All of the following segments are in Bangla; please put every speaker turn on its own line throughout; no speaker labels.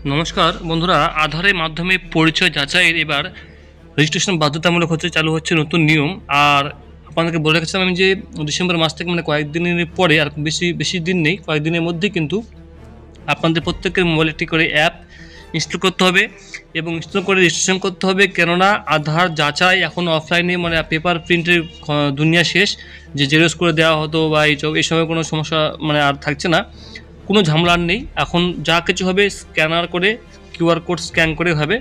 নমস্কার বন্ধুরা, আধারের মাধ্যমে পরিচয় যাচাইয়ের এবার রেজিস্ট্রেশন বাধ্যতামূলক হচ্ছে, চালু হচ্ছে নতুন নিয়ম। আর আপনাদেরকে বলে রেখেছিলাম আমি যে ডিসেম্বর মাস থেকে মানে কয়েকদিনের পরে, আর বেশি দিন নেই, কয়েকদিনের মধ্যেই কিন্তু আপনাদের প্রত্যেকের মোবাইলে একটি করে অ্যাপ ইনস্টল করতে হবে এবং ইনস্টল করে রেজিস্ট্রেশন করতে হবে। কেননা আধার যাচাই এখন অফলাইনে মানে পেপার প্রিন্টের দুনিয়া শেষ, যে জেরক্স করে দেওয়া হতো বা এই সময় কোনো সমস্যা মানে আর থাকছে না, কোনো ঝামেলা নেই। এখন যা কিছু হবে স্ক্যানার করে, কিউআর কোড স্ক্যান করে হবে।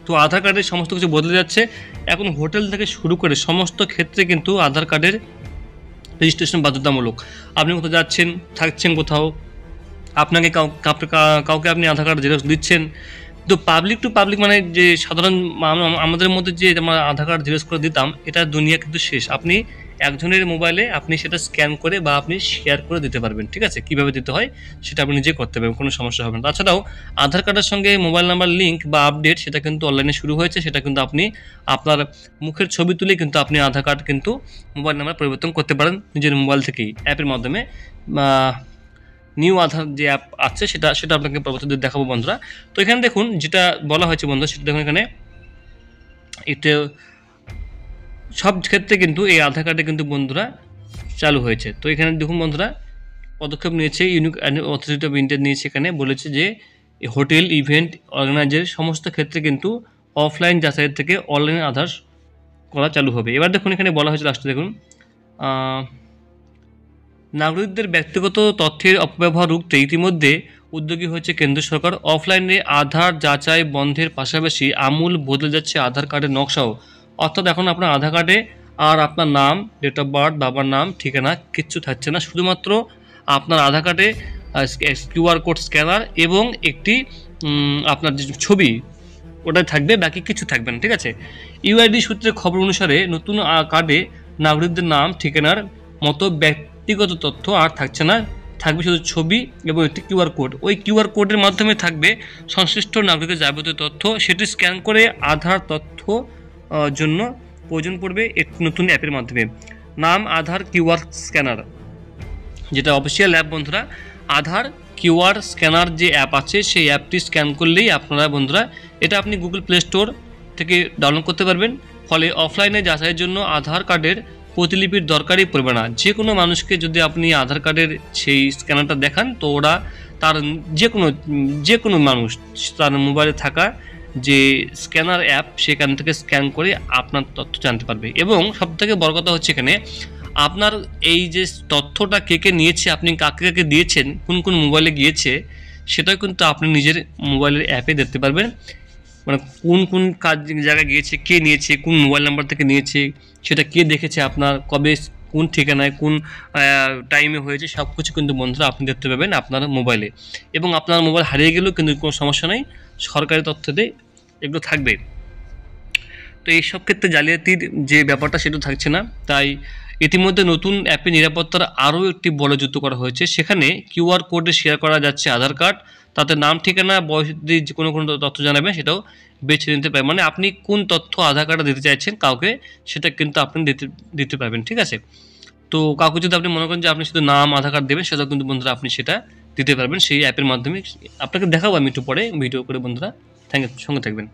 তো আধার কার্ডের সমস্ত কিছু বদলে যাচ্ছে। এখন হোটেল থেকে শুরু করে সমস্ত ক্ষেত্রে কিন্তু আধার কার্ডের রেজিস্ট্রেশন বাধ্যতামূলক। আপনি কোথাও যাচ্ছেন, থাকছেন কোথাও, আপনাকে কাউকে আপনি আধার কার্ড জেরক্স দিচ্ছেন, তো পাবলিক টু পাবলিক মানে যে সাধারণ আমাদের মধ্যে যে আমরা আধার কার্ড জেরক্স করে দিতাম, এটা দুনিয়া কিন্তু শেষ। আপনি একজনের মোবাইলে আপনি সেটা স্ক্যান করে বা আপনি শেয়ার করে দিতে পারবেন। ঠিক আছে, কীভাবে দিতে হয় সেটা আপনি নিজে করতে পারবেন, কোনো সমস্যা হবে না। তাছাড়াও আধার কার্ডের সঙ্গে মোবাইল নাম্বার লিঙ্ক বা আপডেট সেটা কিন্তু অনলাইনে শুরু হয়েছে। সেটা কিন্তু আপনি আপনার মুখের ছবি তুলে কিন্তু আপনি আধার কার্ড কিন্তু মোবাইল নাম্বার পরিবর্তন করতে পারেন নিজের মোবাইল থেকেই, অ্যাপের মাধ্যমে। নিউ আধার যে অ্যাপ আছে সেটা আপনাকে পরবর্তীতে দেখাবো বন্ধুরা। তো এখানে দেখুন যেটা বলা হয়েছে বন্ধুরা, সেটা দেখুন এখানে এটা সব ক্ষেত্রে কিন্তু এই আধার কার্ডে কিন্তু বন্ধুরা চালু হয়েছে। তো এখানে দেখুন বন্ধুরা, পদক্ষেপ নিয়েছে ইউনিক অথরিটি অফ ইন্ডিয়া, নিয়েছে এখানে বলেছে যে হোটেল ইভেন্ট অর্গানাইজার সমস্ত ক্ষেত্রে কিন্তু অফলাইন যাচাইয়ের থেকে অনলাইন আধার করা চালু হবে। এবার দেখুন এখানে বলা হয়েছে লাস্টে দেখুন, নাগরিকদের ব্যক্তিগত তথ্যের অপব্যবহার রুখতে ইতিমধ্যে উদ্যোগী হয়েছে কেন্দ্র সরকার। অফলাইনে আধার যাচাই বন্ধের পাশাপাশি আমূল বদলে যাচ্ছে আধার কার্ডের নকশাও। অর্থাৎ এখন আপনার আধার কার্ডে আর আপনার নাম, ডেট অফ বার্থ, বাবার নাম, ঠিকানা কিচ্ছু থাকছে না। শুধুমাত্র আপনার আধার কার্ডে কিউআর কোড স্ক্যানার এবং একটি আপনার যে ছবি ওটাই থাকবে, বাকি কিছু থাকবে না। ঠিক আছে, ইউআইডি সূত্রে খবর অনুসারে নতুন কার্ডে নাগরিকদের নাম, ঠিকানার মতো ব্যক্তিগত তথ্য আর থাকছে না, থাকবে শুধু ছবি এবং একটি কিউআর কোড। ওই কিউআর কোডের মাধ্যমে থাকবে সংশ্লিষ্ট নাগরিকের যাবতীয় তথ্য। সেটি স্ক্যান করে আধার তথ্য জন্য প্রয়োজন পড়বে একটি নতুন অ্যাপের মাধ্যমে, নাম আধার কিউআর স্ক্যানার, যেটা অফিসিয়াল অ্যাপ বন্ধুরা। আধার কিউআর স্ক্যানার যে অ্যাপ আছে সেই অ্যাপটি স্ক্যান করলেই আপনারা বন্ধুরা, এটা আপনি গুগল প্লে স্টোর থেকে ডাউনলোড করতে পারবেন। ফলে অফলাইনে যাচাইয়ের জন্য আধার কার্ডের প্রতিলিপির দরকারই পড়বে না। যে কোনো মানুষকে যদি আপনি আধার কার্ডের সেই স্ক্যানারটা দেখান, তো ওরা তার যে কোনো মানুষ তার মোবাইলে থাকা যে স্ক্যানার অ্যাপ সেখান থেকে স্ক্যান করে আপনার তথ্য জানতে পারবে। এবং সবথেকে বড় কথা হচ্ছে এখানে আপনার এই যে তথ্যটা কে নিয়েছে, আপনি কাকে দিয়েছেন, কোন মোবাইলে গিয়েছে, সেটাও কিন্তু আপনি নিজের মোবাইলের অ্যাপে দেখতে পারবেন। মানে কোন জায়গায় গিয়েছে, কে নিয়েছে, কোন মোবাইল নাম্বার থেকে নিয়েছে, সেটা কে দেখেছে, আপনার কবে, কোন ঠিকানায়, কোন টাইমে হয়েছে, সব কিছু কিন্তু বন্ধুরা আপনি দেখতে পাবেন আপনার মোবাইলে। এবং আপনার মোবাইল হারিয়ে গেলেও কিন্তু কোনো সমস্যা নেই, সরকারি তথ্যতে এগুলো থাকবে। তো এই সব ক্ষেত্রে জালিয়াতির যে ব্যাপারটা সেটা থাকছে না। তাই ইতিমধ্যে নতুন অ্যাপে নিরাপত্তার আরও একটি বল যুক্ত করা হয়েছে। সেখানে কিউআর কোডে শেয়ার করা যাচ্ছে আধার কার্ড, তাতে নাম, ঠিকানা, বয়স দিয়ে যে কোনো তথ্য জানাবেন সেটাও বেছে নিতে পারেন। মানে আপনি কোন তথ্য আধার কার্ডে দিতে চাইছেন কাউকে, সেটা কিন্তু আপনি দিতে পারবেন। ঠিক আছে, তো কাউকে যদি আপনি মনে করেন যে আপনি শুধু নাম, আধার কার্ড দেবেন, সেটাও কিন্তু বন্ধুরা আপনি সেটা দিতে পারবেন সেই অ্যাপের মাধ্যমে। আপনাকে দেখাবো আমি একটু পরে ভিডিও করে বন্ধুরা, সঙ্গে থাকবেন।